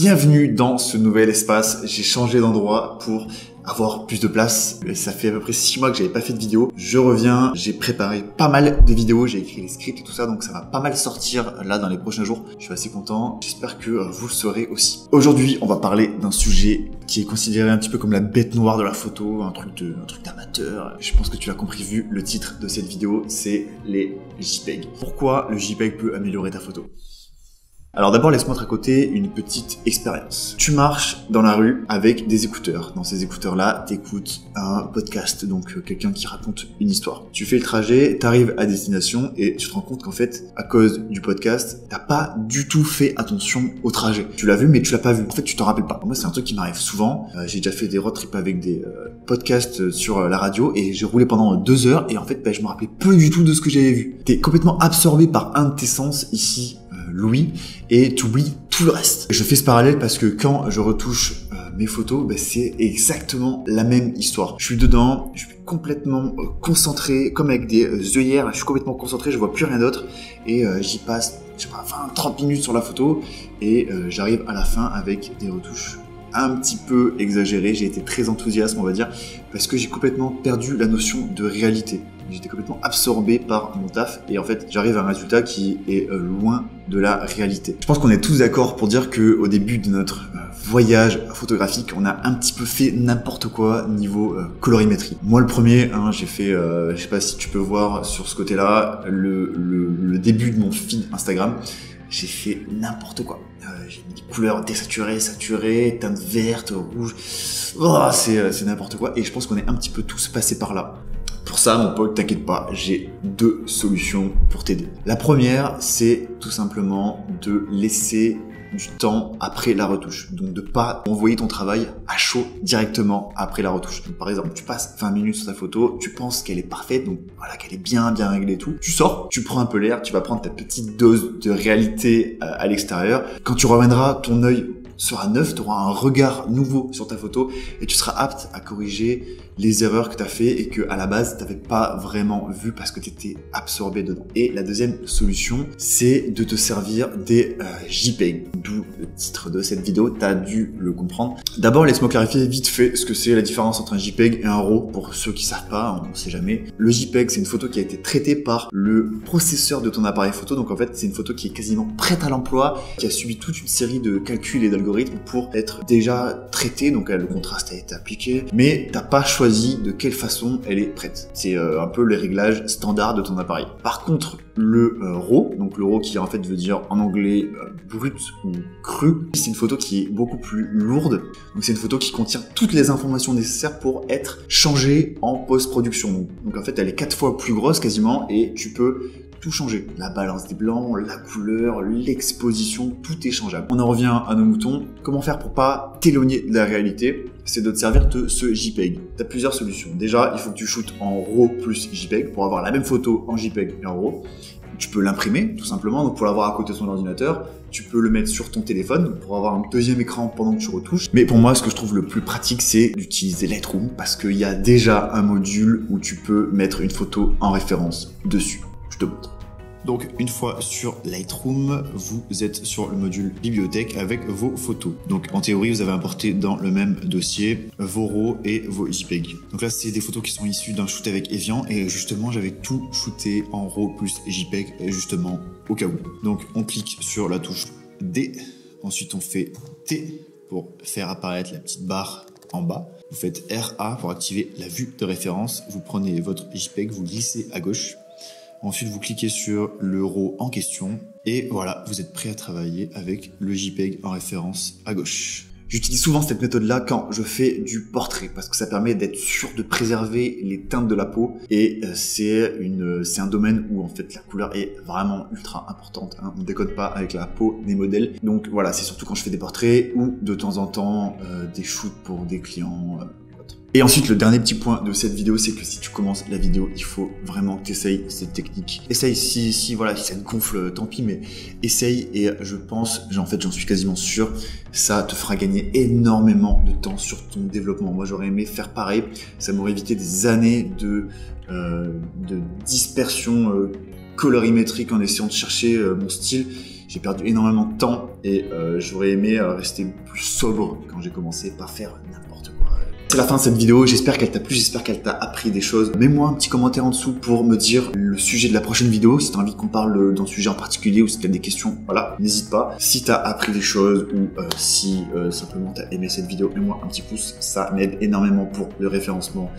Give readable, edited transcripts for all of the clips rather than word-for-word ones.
Bienvenue dans ce nouvel espace. J'ai changé d'endroit pour avoir plus de place. Et ça fait à peu près 6 mois que j'avais pas fait de vidéo. Je reviens, j'ai préparé pas mal de vidéos, j'ai écrit les scripts et tout ça, donc ça va pas mal sortir là dans les prochains jours. Je suis assez content. J'espère que vous le serez aussi. Aujourd'hui, on va parler d'un sujet qui est considéré un petit peu comme la bête noire de la photo, un truc d'amateur. Je pense que tu l'as compris vu le titre de cette vidéo, c'est les JPEG. Pourquoi le JPEG peut améliorer ta photo ? Alors d'abord, laisse-moi te raconter une petite expérience. Tu marches dans la rue avec des écouteurs. Dans ces écouteurs-là, t'écoutes un podcast, donc quelqu'un qui raconte une histoire. Tu fais le trajet, t'arrives à destination et tu te rends compte qu'en fait, à cause du podcast, t'as pas du tout fait attention au trajet. Tu l'as vu, mais tu l'as pas vu. En fait, tu t'en rappelles pas. Moi, c'est un truc qui m'arrive souvent. J'ai déjà fait des road trips avec des podcasts sur la radio et j'ai roulé pendant 2 heures et en fait, je me rappelais peu du tout de ce que j'avais vu. T'es complètement absorbé par un de tes sens ici, l'ouïe, et tu oublies tout le reste. Je fais ce parallèle parce que quand je retouche mes photos, c'est exactement la même histoire. Je suis dedans, je suis complètement concentré, comme avec des œillères, je suis complètement concentré, je vois plus rien d'autre, et j'y passe, je sais pas, 20-30 minutes sur la photo, et j'arrive à la fin avec des retouches un petit peu exagérées. J'ai été très enthousiaste, on va dire, parce que j'ai complètement perdu la notion de réalité. J'étais complètement absorbé par mon taf et en fait j'arrive à un résultat qui est loin de la réalité. Je pense qu'on est tous d'accord pour dire que au début de notre voyage photographique, on a un petit peu fait n'importe quoi niveau colorimétrie. Moi le premier, j'ai fait, je sais pas si tu peux voir sur ce côté-là, le début de mon feed Instagram. J'ai fait n'importe quoi. J'ai mis des couleurs désaturées, saturées, teintes vertes, rouges. Oh, c'est n'importe quoi. Et je pense qu'on est un petit peu tous passés par là. Pour ça, mon pote, t'inquiète pas, j'ai 2 solutions pour t'aider. La première, c'est tout simplement de laisser du temps après la retouche. Donc de pas envoyer ton travail à chaud directement après la retouche. Donc, par exemple, tu passes 20 minutes sur ta photo, tu penses qu'elle est parfaite, donc voilà, qu'elle est bien réglée et tout. Tu sors, tu prends un peu l'air, tu vas prendre ta petite dose de réalité à l'extérieur. Quand tu reviendras, ton œil sera neuf, tu auras un regard nouveau sur ta photo et tu seras apte à corriger les erreurs que tu as fait et que à la base tu n'avais pas vraiment vu parce que tu étais absorbé dedans. Et la deuxième solution, c'est de te servir des JPEG, d'où le titre de cette vidéo, tu as dû le comprendre. D'abord, laisse-moi clarifier vite fait ce que c'est la différence entre un JPEG et un RAW pour ceux qui savent pas, on ne sait jamais. Le JPEG, c'est une photo qui a été traitée par le processeur de ton appareil photo, donc en fait c'est une photo qui est quasiment prête à l'emploi, qui a subi toute une série de calculs et d'algorithmes pour être déjà traitée, donc le contraste a été appliqué, mais t'as pas choisi de quelle façon elle est prête. C'est un peu les réglages standards de ton appareil. Par contre, le RAW, donc le RAW qui en fait veut dire en anglais brut ou cru, c'est une photo qui est beaucoup plus lourde, donc c'est une photo qui contient toutes les informations nécessaires pour être changée en post-production. Donc en fait elle est 4 fois plus grosse quasiment et tu peux tout changer. La balance des blancs, la couleur, l'exposition, tout est changeable. On en revient à nos moutons. Comment faire pour pas t'éloigner de la réalité? C'est de te servir de ce JPEG. Tu as plusieurs solutions. Déjà, il faut que tu shootes en RAW plus JPEG pour avoir la même photo en JPEG et en RAW. Tu peux l'imprimer tout simplement, donc pour l'avoir à côté de ton ordinateur. Tu peux le mettre sur ton téléphone pour avoir un deuxième écran pendant que tu retouches. Mais pour moi, ce que je trouve le plus pratique, c'est d'utiliser Lightroom parce qu'il y a déjà un module où tu peux mettre une photo en référence dessus. Je te montre. Donc une fois sur Lightroom, vous êtes sur le module bibliothèque avec vos photos. Donc en théorie, vous avez importé dans le même dossier vos RAW et vos JPEG. Donc là, c'est des photos qui sont issues d'un shoot avec Evian et justement, j'avais tout shooté en RAW plus JPEG justement au cas où. Donc on clique sur la touche D, ensuite on fait T pour faire apparaître la petite barre en bas. Vous faites RA pour activer la vue de référence. Vous prenez votre JPEG, vous glissez à gauche. Ensuite, vous cliquez sur le RAW en question et voilà, vous êtes prêt à travailler avec le JPEG en référence à gauche. J'utilise souvent cette méthode-là quand je fais du portrait parce que ça permet d'être sûr de préserver les teintes de la peau et c'est un domaine où en fait la couleur est vraiment ultra importante. On déconne pas avec la peau des modèles. Donc voilà, c'est surtout quand je fais des portraits ou de temps en temps des shoots pour des clients. Et ensuite, le dernier petit point de cette vidéo, c'est que si tu commences la vidéo, il faut vraiment que tu essayes cette technique. Essaye, si ça te gonfle, tant pis, mais essaye et je pense, j'en suis quasiment sûr, ça te fera gagner énormément de temps sur ton développement. Moi, j'aurais aimé faire pareil, ça m'aurait évité des années de dispersion colorimétrique en essayant de chercher mon style. J'ai perdu énormément de temps et j'aurais aimé rester plus sobre quand j'ai commencé, pas faire n'importe quoi. C'est la fin de cette vidéo, j'espère qu'elle t'a plu, j'espère qu'elle t'a appris des choses. Mets-moi un petit commentaire en dessous pour me dire le sujet de la prochaine vidéo, si t'as envie qu'on parle d'un sujet en particulier ou si t'as des questions, voilà, n'hésite pas. Si t'as appris des choses ou si simplement t'as aimé cette vidéo, mets-moi un petit pouce, ça m'aide énormément pour le référencement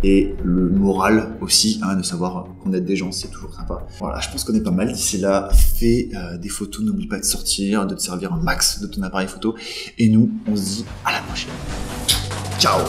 et le moral aussi, hein, de savoir qu'on aide des gens, c'est toujours sympa. Voilà, je pense qu'on est pas mal. D'ici là, fais des photos, n'oublie pas de sortir, de te servir un max de ton appareil photo. Et nous, on se dit à la prochaine. Ciao!